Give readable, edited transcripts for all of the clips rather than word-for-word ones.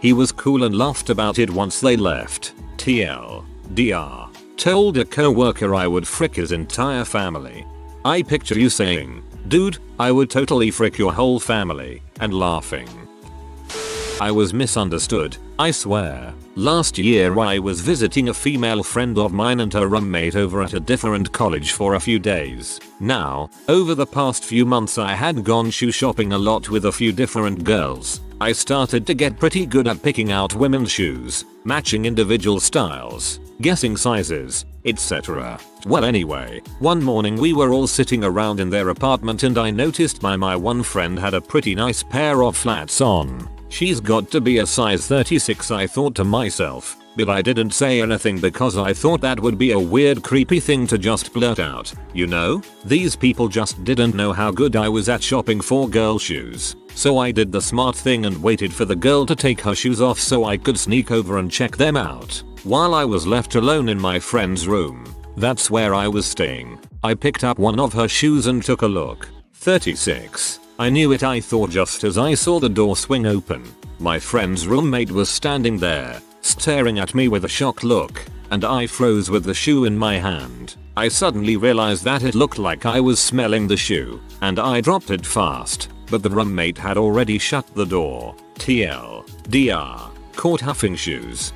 He was cool and laughed about it once they left. TLDR. Told a co-worker I would frick his entire family. I picture you saying, "Dude, I would totally frick your whole family," and laughing. I was misunderstood, I swear. Last year I was visiting a female friend of mine and her roommate over at a different college for a few days. Now, over the past few months I had gone shoe shopping a lot with a few different girls. I started to get pretty good at picking out women's shoes, matching individual styles, guessing sizes, etc. Well anyway, one morning we were all sitting around in their apartment and I noticed my one friend had a pretty nice pair of flats on. She's got to be a size 36, I thought to myself, but I didn't say anything because I thought that would be a weird creepy thing to just blurt out. You know, these people just didn't know how good I was at shopping for girl shoes. So I did the smart thing and waited for the girl to take her shoes off so I could sneak over and check them out. While I was left alone in my friend's room, that's where I was staying, I picked up one of her shoes and took a look. 36. I knew it, I thought, just as I saw the door swing open. My friend's roommate was standing there, staring at me with a shocked look, and I froze with the shoe in my hand. I suddenly realized that it looked like I was smelling the shoe, and I dropped it fast, but the roommate had already shut the door. TLDR. Caught huffing shoes.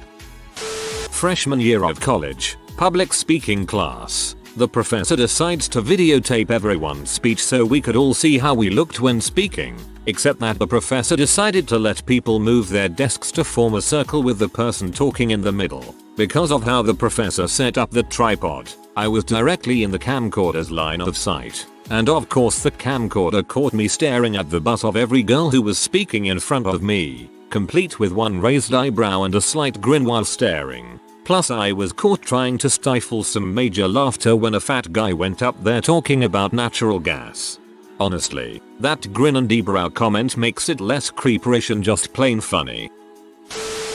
Freshman year of college, public speaking class. The professor decides to videotape everyone's speech so we could all see how we looked when speaking, except that the professor decided to let people move their desks to form a circle with the person talking in the middle. Because of how the professor set up the tripod, I was directly in the camcorder's line of sight. And of course the camcorder caught me staring at the butt of every girl who was speaking in front of me, complete with one raised eyebrow and a slight grin while staring. Plus I was caught trying to stifle some major laughter when a fat guy went up there talking about natural gas. Honestly, that grin and eyebrow comment makes it less creeperish and just plain funny.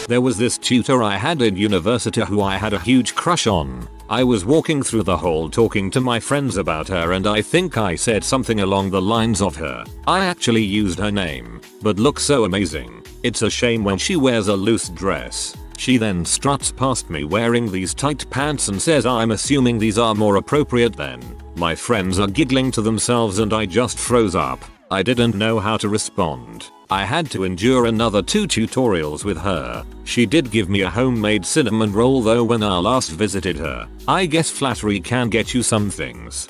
There was this tutor I had in university who I had a huge crush on. I was walking through the hall talking to my friends about her and I think I said something along the lines of her. I actually used her name, but looks so amazing. It's a shame when she wears a loose dress. She then struts past me wearing these tight pants and says I'm assuming these are more appropriate then. My friends are giggling to themselves and I just froze up. I didn't know how to respond. I had to endure another 2 tutorials with her. She did give me a homemade cinnamon roll though when I last visited her. I guess flattery can get you some things.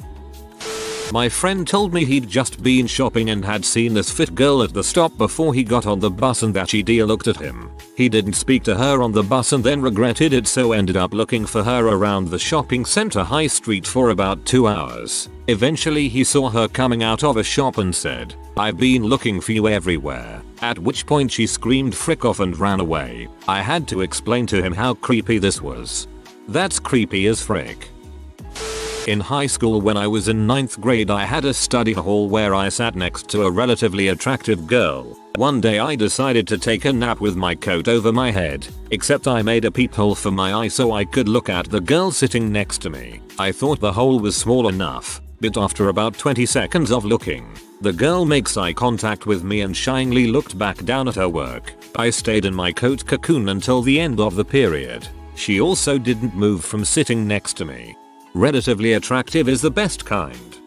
My friend told me he'd just been shopping and had seen this fit girl at the stop before he got on the bus and that she'd looked at him. He didn't speak to her on the bus and then regretted it, so ended up looking for her around the shopping center high street for about 2 hours. Eventually he saw her coming out of a shop and said, "I've been looking for you everywhere," at which point she screamed frick off and ran away. I had to explain to him how creepy this was. That's creepy as frick. In high school when I was in 9th grade I had a study hall where I sat next to a relatively attractive girl. One day I decided to take a nap with my coat over my head, except I made a peephole for my eye so I could look at the girl sitting next to me. I thought the hole was small enough, but after about 20 seconds of looking, the girl makes eye contact with me and shyly looked back down at her work. I stayed in my coat cocoon until the end of the period. She also didn't move from sitting next to me. Relatively attractive is the best kind.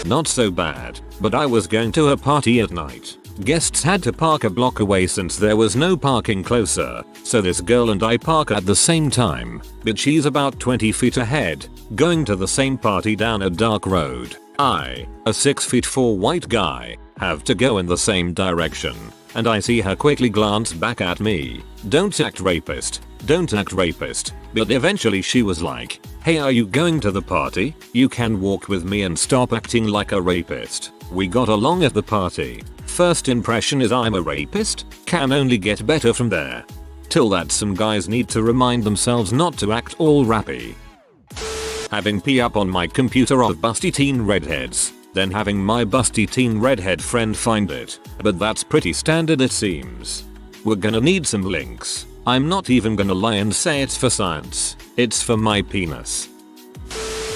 Not so bad, but I was going to a party at night. Guests had to park a block away since there was no parking closer, so this girl and I park at the same time, but she's about 20 feet ahead, going to the same party down a dark road. I, a 6'4" white guy, have to go in the same direction, and I see her quickly glance back at me. Don't act rapist, don't act rapist. But eventually she was like, "Hey, are you going to the party? You can walk with me and stop acting like a rapist." We got along at the party. First impression is I'm a rapist, can only get better from there. Till that some guys need to remind themselves not to act all rappy. Having pee up on my computer of busty teen redheads, then having my busty teen redhead friend find it, but that's pretty standard it seems. We're gonna need some links. I'm not even gonna lie and say it's for science, it's for my penis.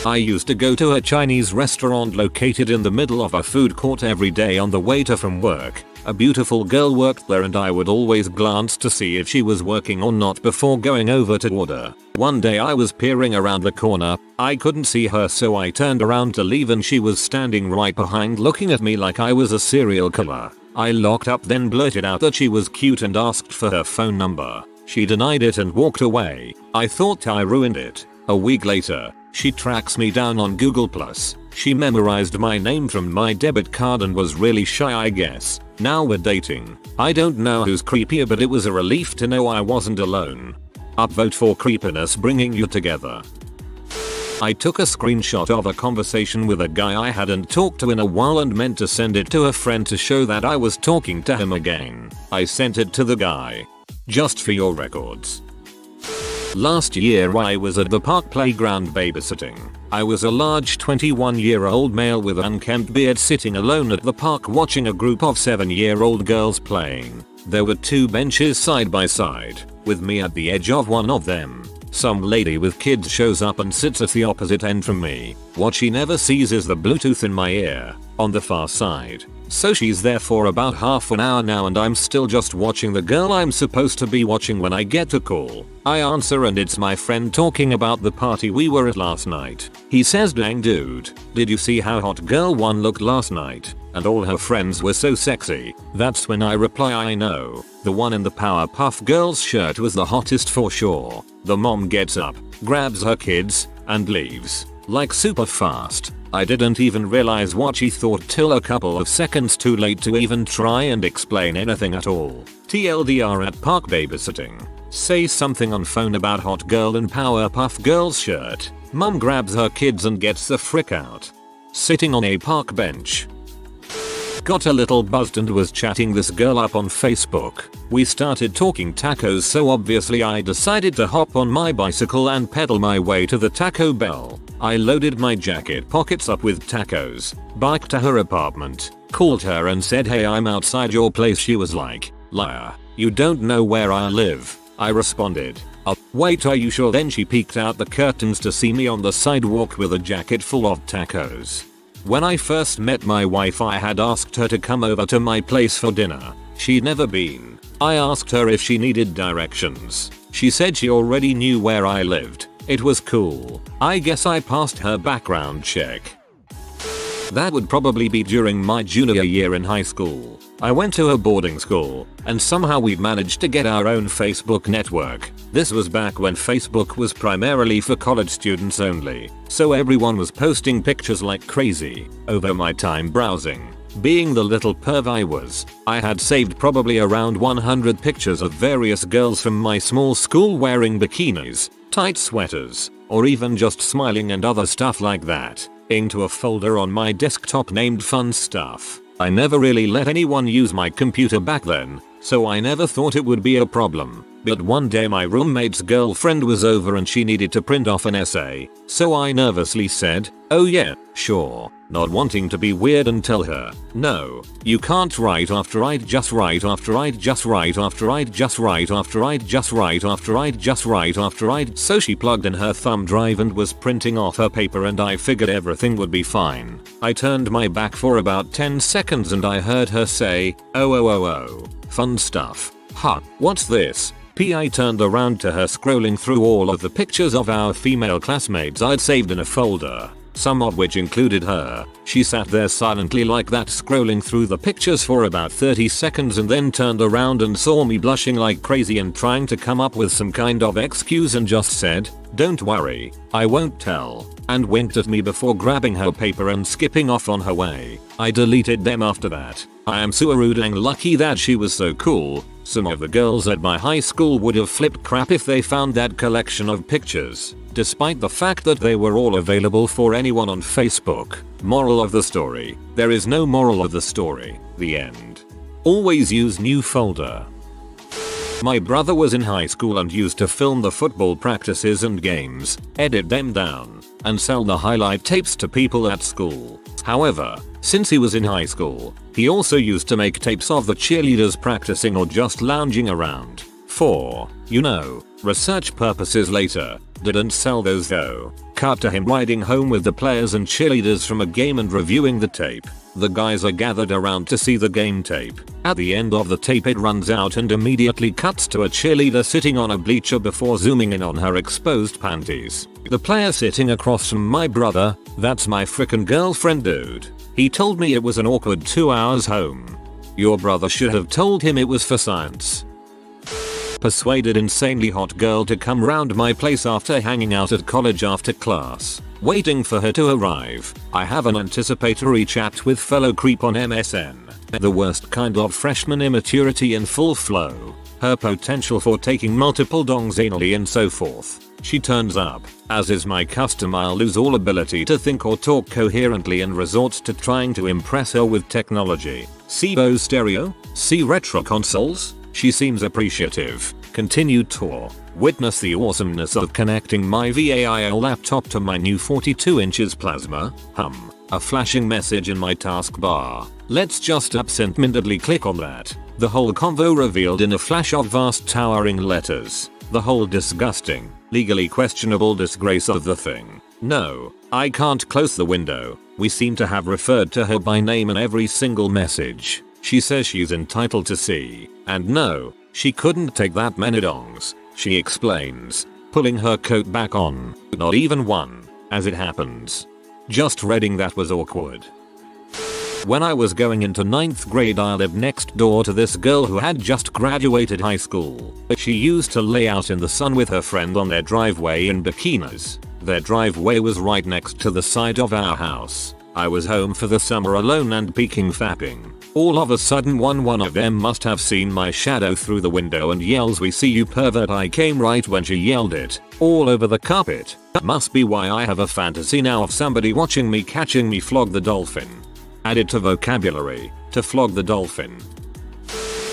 I used to go to a Chinese restaurant located in the middle of a food court every day on the way to from work. A beautiful girl worked there and I would always glance to see if she was working or not before going over to order. One day I was peering around the corner, I couldn't see her so I turned around to leave and she was standing right behind looking at me like I was a serial killer. I locked up then blurted out that she was cute and asked for her phone number. She denied it and walked away. I thought I ruined it. A week later, she tracks me down on Google+. She memorized my name from my debit card and was really shy I guess. Now we're dating. I don't know who's creepier but it was a relief to know I wasn't alone. Upvote for creepiness bringing you together. I took a screenshot of a conversation with a guy I hadn't talked to in a while and meant to send it to a friend to show that I was talking to him again. I sent it to the guy. Just for your records. Last year I was at the park playground babysitting. I was a large 21-year-old male with an unkempt beard sitting alone at the park watching a group of 7-year-old girls playing. There were 2 benches side by side, with me at the edge of one of them. Some lady with kids shows up and sits at the opposite end from me. What she never sees is the Bluetooth in my ear, on the far side. So she's there for about half an hour now and I'm still just watching the girl I'm supposed to be watching when I get a call. I answer and it's my friend talking about the party we were at last night. He says, "Dang dude, did you see how hot girl 1 looked last night? And all her friends were so sexy." That's when I reply, "I know. The one in the Powerpuff Girls shirt was the hottest for sure." The mom gets up, grabs her kids, and leaves. Like super fast. I didn't even realize what she thought till a couple of seconds too late to even try and explain anything at all. TLDR at park babysitting. Say something on phone about hot girl in Powerpuff Girls shirt. Mom grabs her kids and gets the frick out. Sitting on a park bench. Got a little buzzed and was chatting this girl up on Facebook. We started talking tacos so obviously I decided to hop on my bicycle and pedal my way to the Taco Bell. I loaded my jacket pockets up with tacos, biked to her apartment, called her and said, "Hey, I'm outside your place." She was like, "Liar, you don't know where I live." I responded, "Oh, wait, are you sure?" Then she peeked out the curtains to see me on the sidewalk with a jacket full of tacos. When I first met my wife I had asked her to come over to my place for dinner. She'd never been. I asked her if she needed directions. She said she already knew where I lived. It was cool. I guess I passed her background check. That would probably be during my junior year in high school. I went to a boarding school, and somehow we'd managed to get our own Facebook network. This was back when Facebook was primarily for college students only, so everyone was posting pictures like crazy. Over my time browsing, being the little perv I was, I had saved probably around 100 pictures of various girls from my small school wearing bikinis, tight sweaters, or even just smiling and other stuff like that, into a folder on my desktop named Fun Stuff. I never really let anyone use my computer back then, so I never thought it would be a problem. But one day my roommate's girlfriend was over and she needed to print off an essay, so I nervously said, "Oh yeah, sure," not wanting to be weird and tell her, "No, you can't write after I'd just write after I'd just write after I'd just write after I'd just write after I'd just write after I'd." So she plugged in her thumb drive and was printing off her paper and I figured everything would be fine. I turned my back for about 10 seconds and I heard her say, "Oh, fun stuff. Huh, what's this?" I turned around to her scrolling through all of the pictures of our female classmates I'd saved in a folder, some of which included her. She sat there silently like that scrolling through the pictures for about 30 seconds and then turned around and saw me blushing like crazy and trying to come up with some kind of excuse and just said, "Don't worry, I won't tell," and winked at me before grabbing her paper and skipping off on her way. I deleted them after that. I am super dang lucky that she was so cool. Some of the girls at my high school would have flipped crap if they found that collection of pictures, despite the fact that they were all available for anyone on Facebook. Moral of the story: there is no moral of the story. The end. Always use new folder. My brother was in high school and used to film the football practices and games, edit them down, and sell the highlight tapes to people at school. However, since he was in high school, he also used to make tapes of the cheerleaders practicing or just lounging around. for, research purposes later. Didn't sell those though. Cut to him riding home with the players and cheerleaders from a game and reviewing the tape. The guys are gathered around to see the game tape. At the end of the tape it runs out and immediately cuts to a cheerleader sitting on a bleacher before zooming in on her exposed panties. The player sitting across from my brother, that's my frickin' girlfriend dude. He told me it was an awkward 2 hours home. Your brother should have told him it was for science. Persuaded insanely hot girl to come round my place after hanging out at college after class. Waiting for her to arrive, I have an anticipatory chat with fellow creep on MSN. The worst kind of freshman immaturity in full flow. Her potential for taking multiple dongs anally and so forth. She turns up. As is my custom, I'll lose all ability to think or talk coherently and resort to trying to impress her with technology. See Bose stereo? See retro consoles? She seems appreciative. Continued tour. Witness the awesomeness of connecting my VAIL laptop to my new 42 inches plasma. A flashing message in my taskbar. Let's just absent-mindedly click on that. The whole convo revealed in a flash of vast towering letters. The whole disgusting, legally questionable disgrace of the thing. No, I can't close the window. We seem to have referred to her by name in every single message. She says she's entitled to see. And no, she couldn't take that many dongs. She explains, pulling her coat back on. Not even one. As it happens. Just reading that was awkward. When I was going into 9th grade I lived next door to this girl who had just graduated high school. She used to lay out in the sun with her friend on their driveway in bikinis. Their driveway was right next to the side of our house. I was home for the summer alone and peeking fapping. All of a sudden one of them must have seen my shadow through the window and yells, "We see you pervert." I came right when she yelled it, all over the carpet. Must be why I have a fantasy now of somebody watching me catching me flog the dolphin. Add it to vocabulary, to flog the dolphin.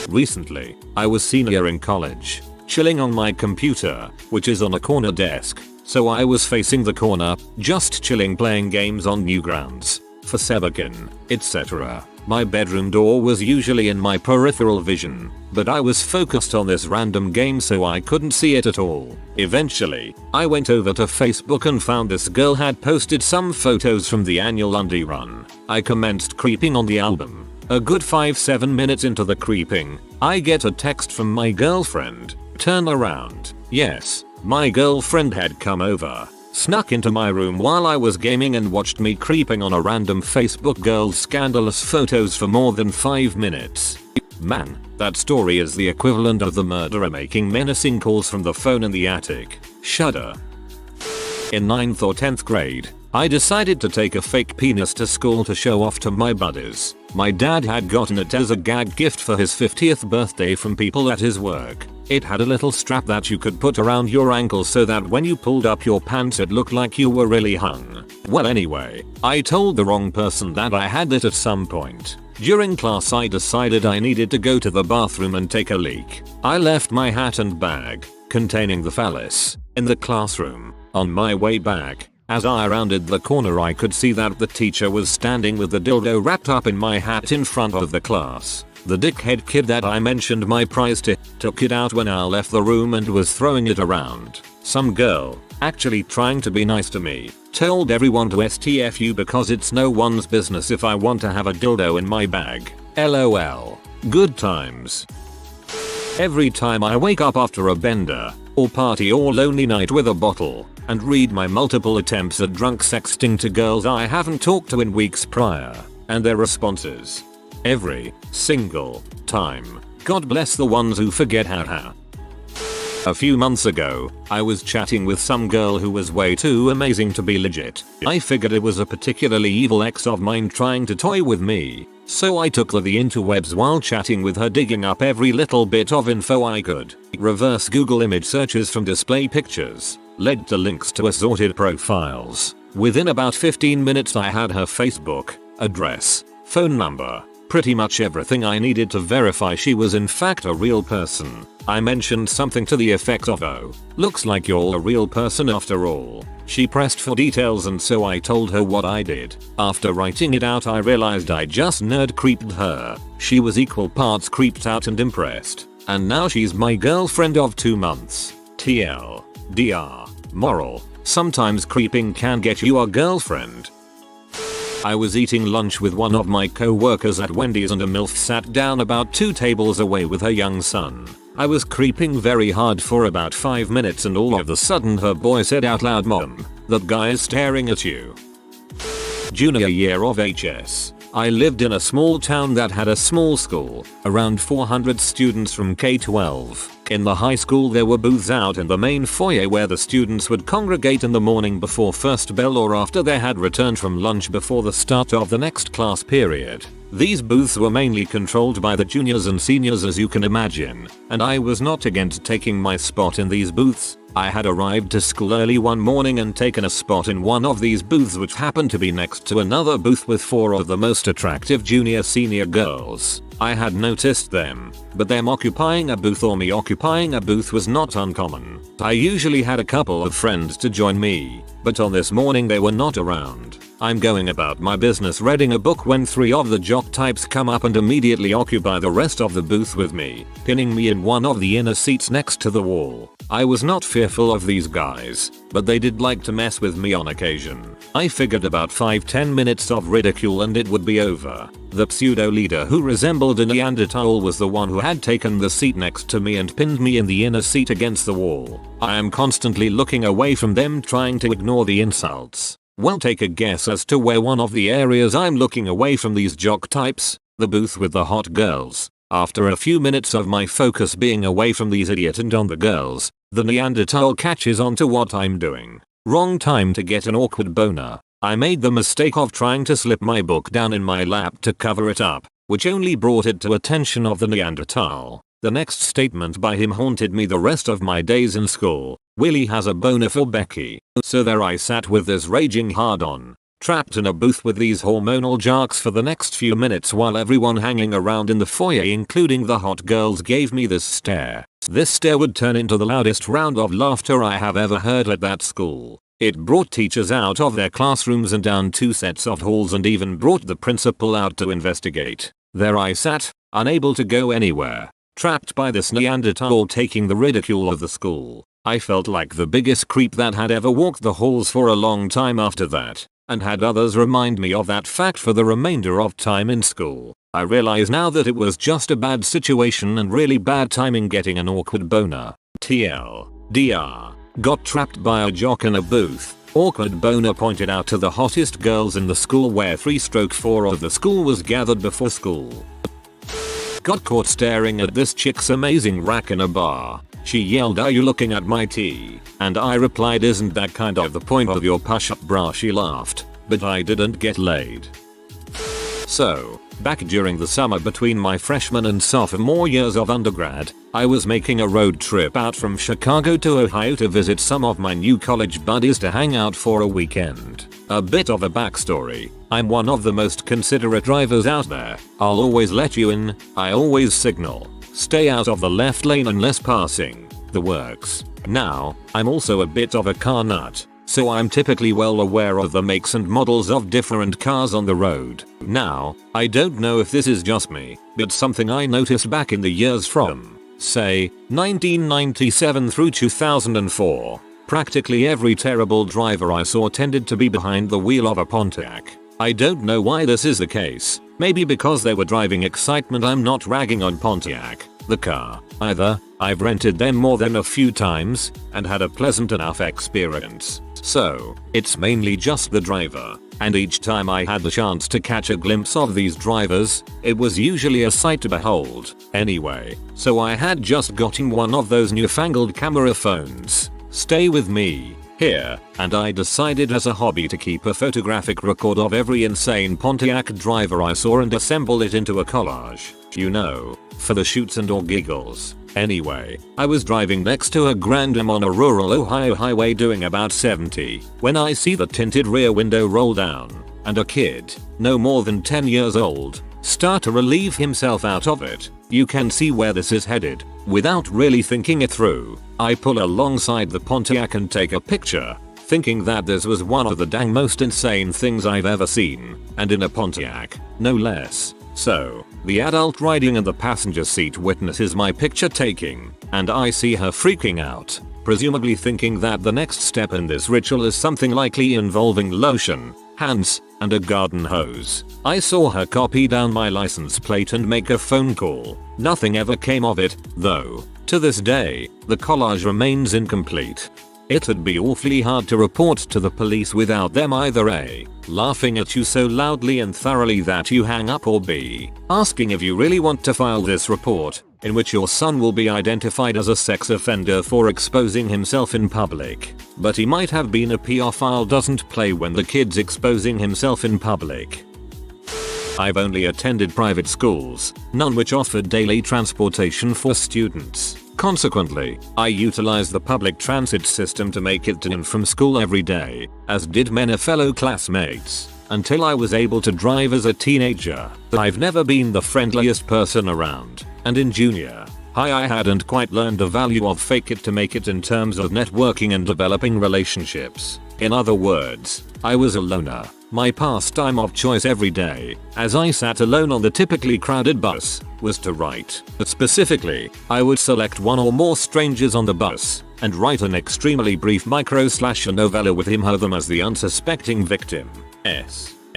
Recently, I was senior in college, chilling on my computer, which is on a corner desk, so I was facing the corner, just chilling playing games on Newgrounds, for Sebakin, etc. My bedroom door was usually in my peripheral vision, but I was focused on this random game so I couldn't see it at all. Eventually, I went over to Facebook and found this girl had posted some photos from the annual undie run. I commenced creeping on the album. A good 5-7 minutes into the creeping, I get a text from my girlfriend. Turn around. Yes, my girlfriend had come over, snuck into my room while I was gaming and watched me creeping on a random Facebook girl's scandalous photos for more than 5 minutes. Man, that story is the equivalent of the murderer making menacing calls from the phone in the attic. Shudder. In 9th or 10th grade, I decided to take a fake penis to school to show off to my buddies. My dad had gotten it as a gag gift for his 50th birthday from people at his work. It had a little strap that you could put around your ankle so that when you pulled up your pants it looked like you were really hung. Well anyway, I told the wrong person that I had it at some point. During class I decided I needed to go to the bathroom and take a leak. I left my hat and bag, containing the phallus, in the classroom. On my way back, as I rounded the corner I could see that the teacher was standing with the dildo wrapped up in my hat in front of the class. The dickhead kid that I mentioned my prize to took it out when I left the room and was throwing it around. Some girl, actually trying to be nice to me, told everyone to STFU because it's no one's business if I want to have a dildo in my bag. LOL. Good times. Every time I wake up after a bender, or party or lonely night with a bottle, and read my multiple attempts at drunk sexting to girls I haven't talked to in weeks prior, and their responses. Every single time. God bless the ones who forget how. A few months ago, I was chatting with some girl who was way too amazing to be legit. I figured it was a particularly evil ex of mine trying to toy with me, so I took to the interwebs while chatting with her, digging up every little bit of info I could. Reverse Google image searches from display pictures led to links to assorted profiles. Within about 15 minutes I had her Facebook, address, phone number, pretty much everything I needed to verify she was in fact a real person. I mentioned something to the effect of, "Oh, looks like you're a real person after all." She pressed for details and so I told her what I did. After writing it out I realized I just nerd creeped her. She was equal parts creeped out and impressed. And now she's my girlfriend of 2 months. TL. DR. Moral. Sometimes creeping can get you a girlfriend. I was eating lunch with one of my co-workers at Wendy's and a MILF sat down about 2 tables away with her young son. I was creeping very hard for about 5 minutes and all of a sudden her boy said out loud, "Mom, that guy is staring at you." Junior year of HS. I lived in a small town that had a small school, around 400 students from K-12. In the high school there were booths out in the main foyer where the students would congregate in the morning before first bell or after they had returned from lunch before the start of the next class period. These booths were mainly controlled by the juniors and seniors, as you can imagine, and I was not against taking my spot in these booths. I had arrived to school early one morning and taken a spot in one of these booths, which happened to be next to another booth with 4 of the most attractive junior-senior girls. I had noticed them, but them occupying a booth or me occupying a booth was not uncommon. I usually had a couple of friends to join me, but on this morning they were not around. I'm going about my business reading a book when 3 of the jock types come up and immediately occupy the rest of the booth with me, pinning me in one of the inner seats next to the wall. I was not fearful of these guys, but they did like to mess with me on occasion. I figured about 5-10 minutes of ridicule and it would be over. The pseudo leader, who resembled a Neanderthal, was the one who had taken the seat next to me and pinned me in the inner seat against the wall. I am constantly looking away from them, trying to ignore the insults. Well, take a guess as to where one of the areas I'm looking away from these jock types? The booth with the hot girls. After a few minutes of my focus being away from these idiots and on the girls, the Neanderthal catches on to what I'm doing. Wrong time to get an awkward boner. I made the mistake of trying to slip my book down in my lap to cover it up, which only brought it to attention of the Neanderthal. The next statement by him haunted me the rest of my days in school. "Willie has a boner for Becky." So there I sat with this raging hard-on, trapped in a booth with these hormonal jocks for the next few minutes while everyone hanging around in the foyer, including the hot girls, gave me this stare. This stare would turn into the loudest round of laughter I have ever heard at that school. It brought teachers out of their classrooms and down 2 sets of halls and even brought the principal out to investigate. There I sat, unable to go anywhere, trapped by this Neanderthal taking the ridicule of the school. I felt like the biggest creep that had ever walked the halls for a long time after that, and had others remind me of that fact for the remainder of time in school. I realize now that it was just a bad situation and really bad timing getting an awkward boner. TL. DR. Got trapped by a jock in a booth. Awkward boner pointed out to the hottest girls in the school, where 3/4 of the school was gathered before school. Got caught staring at this chick's amazing rack in a bar. She yelled, "Are you looking at my tea?" And I replied, "Isn't that kind of the point of your push-up bra?" She laughed, but I didn't get laid. So, back during the summer between my freshman and sophomore years of undergrad, I was making a road trip out from Chicago to Ohio to visit some of my new college buddies to hang out for a weekend. A bit of a backstory: I'm one of the most considerate drivers out there. I'll always let you in, I always signal, stay out of the left lane unless passing, the works. Now, I'm also a bit of a car nut, so I'm typically well aware of the makes and models of different cars on the road. Now, I don't know if this is just me, but something I noticed back in the years from, say, 1997 through 2004. Practically every terrible driver I saw tended to be behind the wheel of a Pontiac. I don't know why this is the case. Maybe because they were driving excitement. I'm not ragging on Pontiac, the car, either. I've rented them more than a few times and had a pleasant enough experience. So, it's mainly just the driver. And each time I had the chance to catch a glimpse of these drivers, it was usually a sight to behold. Anyway, so I had just gotten one of those newfangled camera phones. Stay with me here, and I decided as a hobby to keep a photographic record of every insane Pontiac driver I saw and assemble it into a collage. You know, for the shoots and or giggles. Anyway, I was driving next to a Grand Am on a rural Ohio highway doing about 70 when I see the tinted rear window roll down, and a kid, no more than 10 years old, start to relieve himself out of it. You can see where this is headed. Without really thinking it through, I pull alongside the Pontiac and take a picture, thinking that this was one of the dang most insane things I've ever seen, and in a Pontiac, no less. So, the adult riding in the passenger seat witnesses my picture taking, and I see her freaking out, presumably thinking that the next step in this ritual is something likely involving lotion, hands, and a garden hose. I saw her copy down my license plate and make a phone call. Nothing ever came of it, though. To this day, the collage remains incomplete. It'd be awfully hard to report to the police without them either A, laughing at you so loudly and thoroughly that you hang up, or B, asking if you really want to file this report, in which your son will be identified as a sex offender for exposing himself in public. But he might have been a pedophile doesn't play when the kid's exposing himself in public. I've only attended private schools, none which offered daily transportation for students. Consequently, I utilized the public transit system to make it to and from school every day, as did many fellow classmates, until I was able to drive as a teenager. I've never been the friendliest person around, and in junior high I hadn't quite learned the value of fake it to make it in terms of networking and developing relationships. In other words, I was a loner. My pastime of choice every day, as I sat alone on the typically crowded bus, was to write. But specifically, I would select one or more strangers on the bus, and write an extremely brief micro/novella with him or them as the unsuspecting victim.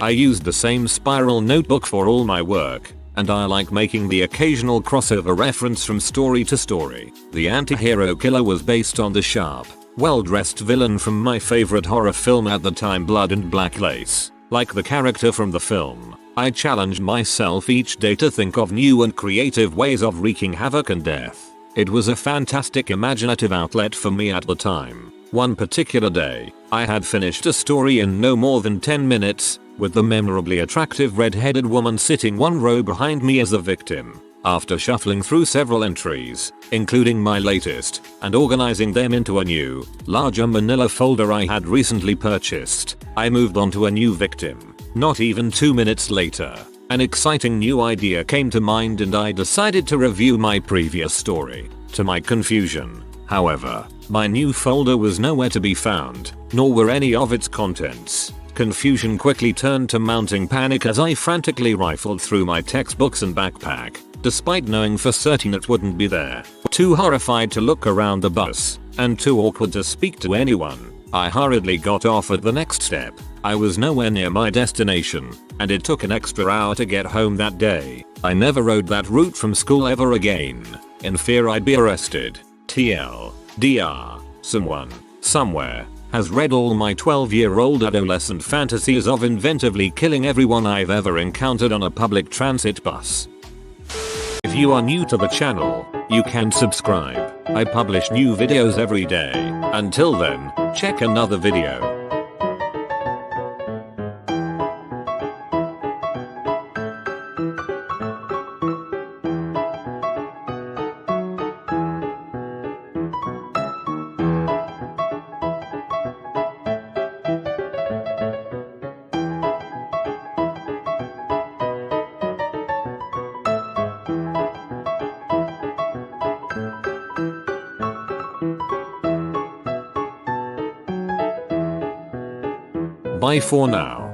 I used the same spiral notebook for all my work, and I like making the occasional crossover reference from story to story. The anti-hero killer was based on the sharp, well-dressed villain from my favorite horror film at the time, Blood and Black Lace. Like the character from the film, I challenged myself each day to think of new and creative ways of wreaking havoc and death. It was a fantastic imaginative outlet for me at the time. One particular day, I had finished a story in no more than 10 minutes, with the memorably attractive red-headed woman sitting one row behind me as the victim. After shuffling through several entries, including my latest, and organizing them into a new, larger manila folder I had recently purchased, I moved on to a new victim. Not even 2 minutes later, an exciting new idea came to mind and I decided to review my previous story. To my confusion, however, my new folder was nowhere to be found, nor were any of its contents. Confusion quickly turned to mounting panic as I frantically rifled through my textbooks and backpack, despite knowing for certain it wouldn't be there. Too horrified to look around the bus, and too awkward to speak to anyone, I hurriedly got off at the next step. I was nowhere near my destination, and it took an extra hour to get home that day. I never rode that route from school ever again, in fear I'd be arrested. TLDR, someone, somewhere, has read all my 12-year-old adolescent fantasies of inventively killing everyone I've ever encountered on a public transit bus. If you are new to the channel, you can subscribe. I publish new videos every day. Until then, check another video. Bye for now.